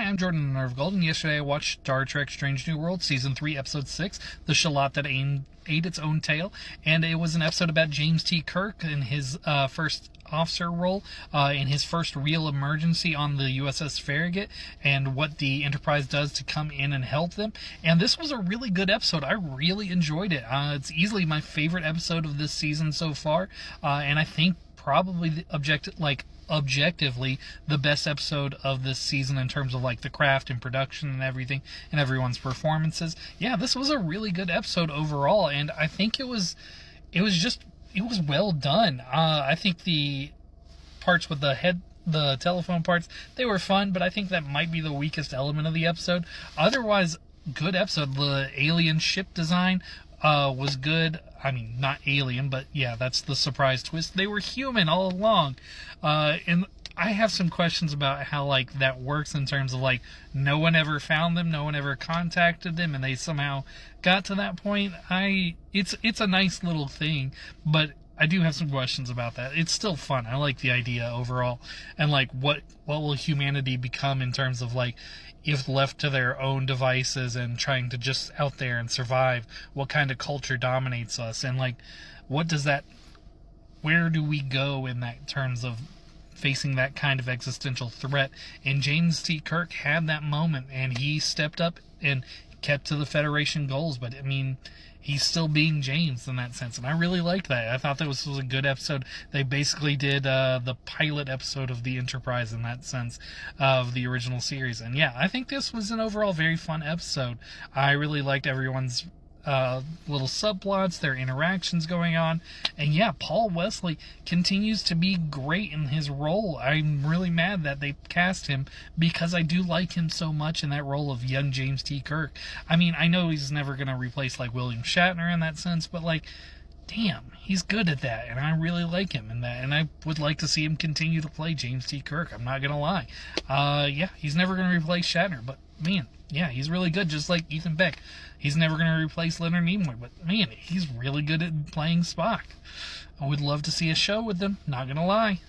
I'm Jordan Nerve and yesterday I watched Star Trek Strange New World, Season 3, Episode 6, The Shallot That Ate Its Own Tail, and it was an episode about James T. Kirk in his first officer role, in his first real emergency on the USS Farragut, and what the Enterprise does to come in and help them. And this was a really good episode. I really enjoyed it. It's easily my favorite episode of this season so far, and I think probably the objectively the best episode of this season in terms of like the craft and production and everything and everyone's performances. Yeah, this was a really good episode overall, and I think it was well done. I think the parts with the telephone parts, they were fun, but I think that might be the weakest element of the episode. Otherwise, good episode. The alien ship design was good. I mean, not alien, but yeah, that's the surprise twist. They were human all along. And I have some questions about how, like, that works in terms of, like, no one ever found them, no one ever contacted them, and they somehow got to that point. It's a nice little thing, but I do have some questions about that. It's still fun. I like the idea overall. And, like, what will humanity become in terms of, like, if left to their own devices and trying to just out there and survive, what kind of culture dominates us? And, like, where do we go in that terms of facing that kind of existential threat? And James T. Kirk had that moment, and he stepped up and kept to the Federation goals. But, I mean, he's still being James in that sense, and I really liked that. I thought that was a good episode. They basically did the pilot episode of the Enterprise in that sense of the original series. And yeah, I think this was an overall very fun episode. I really liked everyone's little subplots, their interactions going on, and yeah, Paul Wesley continues to be great in his role. I'm really mad that they cast him, because I do like him so much in that role of young James T. Kirk. I mean, I know he's never going to replace like William Shatner in that sense, but like, damn, he's good at that, and I really like him in that, and I would like to see him continue to play James T. Kirk. I'm not gonna lie. Yeah, he's never gonna replace Shatner, but man, yeah, he's really good, just like Ethan Beck. He's never gonna replace Leonard Nimoy, but man, he's really good at playing Spock. I would love to see a show with them, not gonna lie.